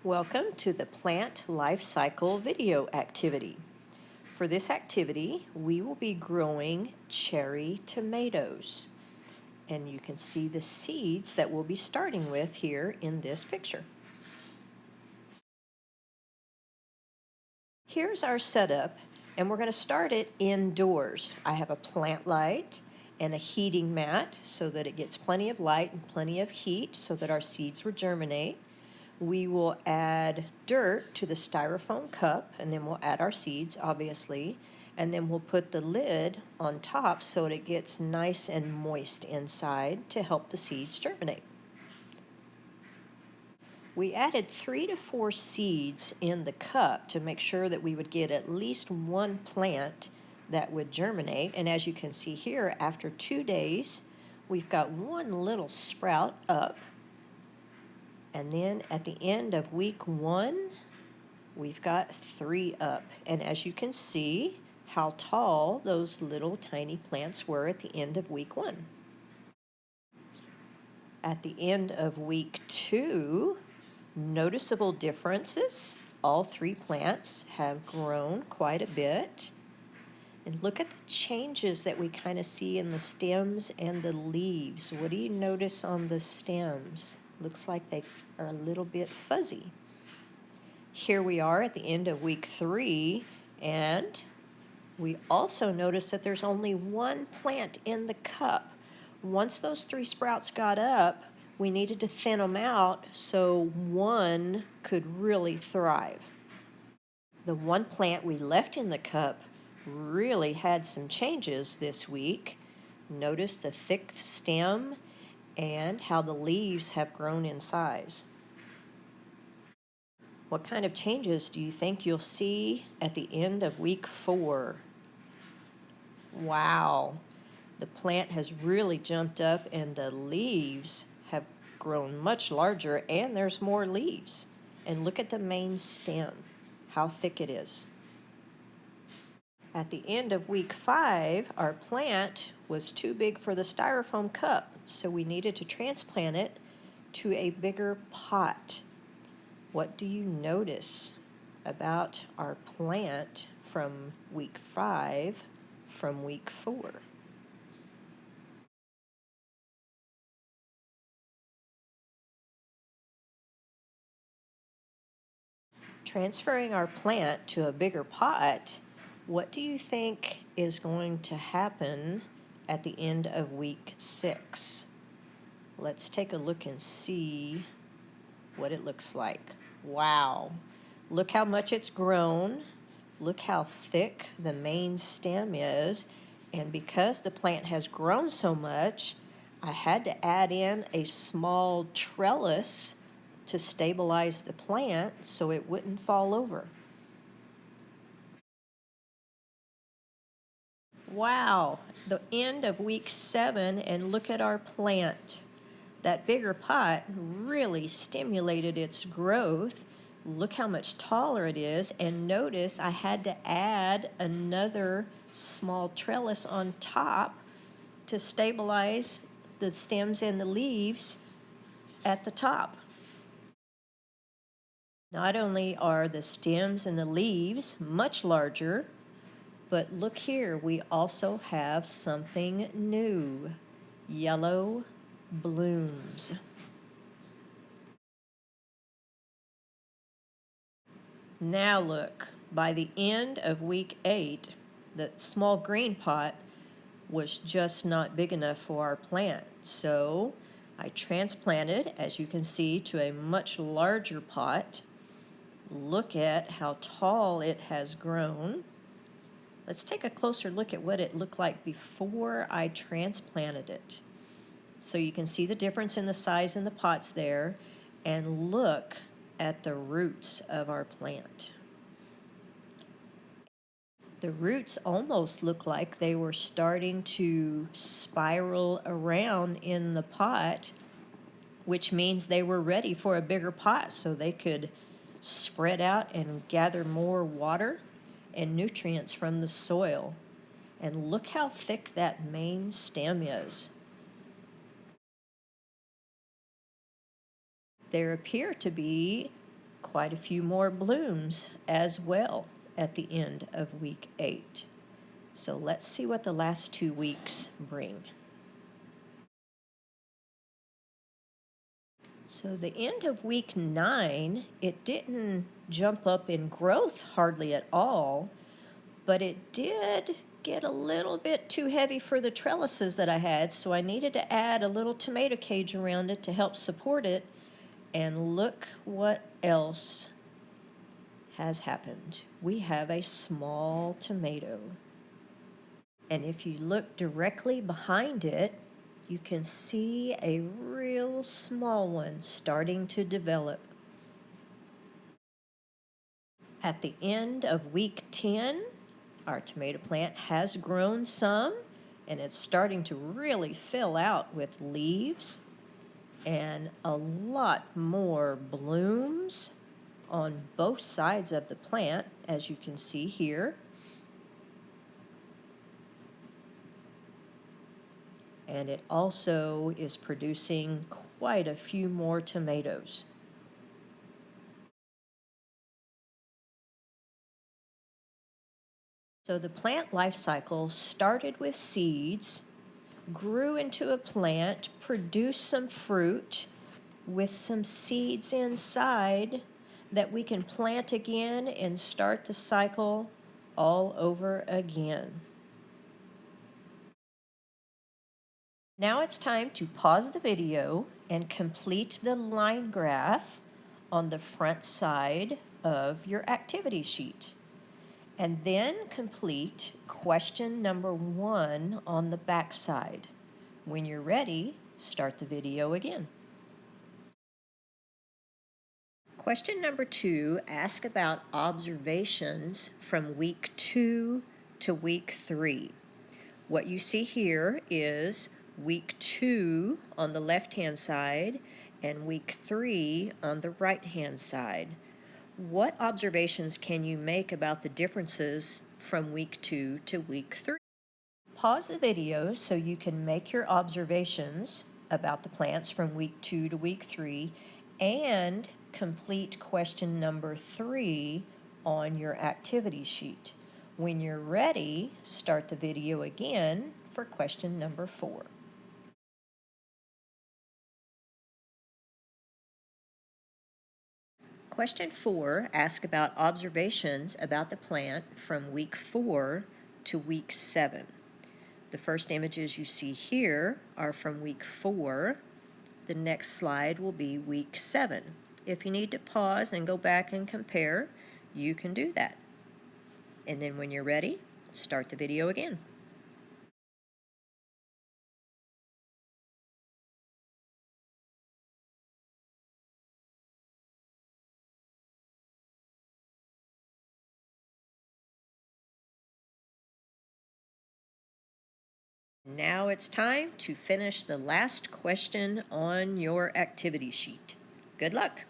Welcome to the Plant Life Cycle video activity. For this activity, we will be growing cherry tomatoes. And you can see the seeds that we'll be starting with here in this picture. Here's our setup, and we're going to start it indoors. I have a plant light and a heating mat so that it gets plenty of light and plenty of heat so that our seeds will germinate. We will add dirt to the styrofoam cup, and then we'll add our seeds, obviously, and then we'll put the lid on top so it gets nice and moist inside to help the seeds germinate. We added 3 to 4 seeds in the cup to make sure that we would get at least one plant that would germinate, and as you can see here, after 2 days, we've got one little sprout up. And then at the end of week 1, we've got 3 up. And as you can see, how tall those little tiny plants were at the end of week 1. At the end of week 2, noticeable differences. All 3 plants have grown quite a bit. And look at the changes that we kind of see in the stems and the leaves. What do you notice on the stems? Looks like they are a little bit fuzzy. Here we are at the end of week 3, and we also notice that there's only one plant in the cup. Once those 3 sprouts got up, we needed to thin them out so one could really thrive. The one plant we left in the cup really had some changes this week. Notice the thick stem and how the leaves have grown in size. What kind of changes do you think you'll see at the end of week 4? Wow, the plant has really jumped up and the leaves have grown much larger and there's more leaves. And look at the main stem, how thick it is. At the end of week 5, our plant was too big for the styrofoam cup, so we needed to transplant it to a bigger pot. What do you notice about our plant from week 5 from week 4? Transferring our plant to a bigger pot, what do you think is going to happen at the end of week 6? Let's take a look and see what it looks like. Wow, look how much it's grown. Look how thick the main stem is. And because the plant has grown so much, I had to add in a small trellis to stabilize the plant so it wouldn't fall over. Wow, the end of week 7, and look at our plant. That bigger pot really stimulated its growth. Look how much taller it is, and notice I had to add another small trellis on top to stabilize the stems and the leaves at the top. Not only are the stems and the leaves much larger, but look here, we also have something new, yellow blooms. Now look, by the end of week 8, the small green pot was just not big enough for our plant. So I transplanted, as you can see, to a much larger pot. Look at how tall it has grown. Let's take a closer look at what it looked like before I transplanted it. So you can see the difference in the size in the pots there, and look at the roots of our plant. The roots almost look like they were starting to spiral around in the pot, which means they were ready for a bigger pot so they could spread out and gather more water and nutrients from the soil. And look how thick that main stem is. There appear to be quite a few more blooms as well at the end of week 8. So let's see what the last 2 weeks bring. So the end of week 9, it didn't jump up in growth hardly at all, but it did get a little bit too heavy for the trellises that I had, so I needed to add a little tomato cage around it to help support it. And look what else has happened. We have a small tomato. And if you look directly behind it, you can see a real small one starting to develop. At the end of week 10, our tomato plant has grown some, and it's starting to really fill out with leaves and a lot more blooms on both sides of the plant, as you can see here. And it also is producing quite a few more tomatoes. So the plant life cycle started with seeds, grew into a plant, produced some fruit with some seeds inside that we can plant again and start the cycle all over again. Now it's time to pause the video and complete the line graph on the front side of your activity sheet. And then complete question number 1 on the back side. When you're ready, start the video again. Question number 2 asks about observations from week 2 to week 3. What you see here is week 2 on the left-hand side and week 3 on the right-hand side. What observations can you make about the differences from week 2 to week 3? Pause the video so you can make your observations about the plants from week 2 to week 3 and complete question number 3 on your activity sheet. When you're ready, start the video again for question number 4. Question 4 asks about observations about the plant from week 4 to week 7. The first images you see here are from week 4. The next slide will be week 7. If you need to pause and go back and compare, you can do that. And then when you're ready, start the video again. Now it's time to finish the last question on your activity sheet. Good luck!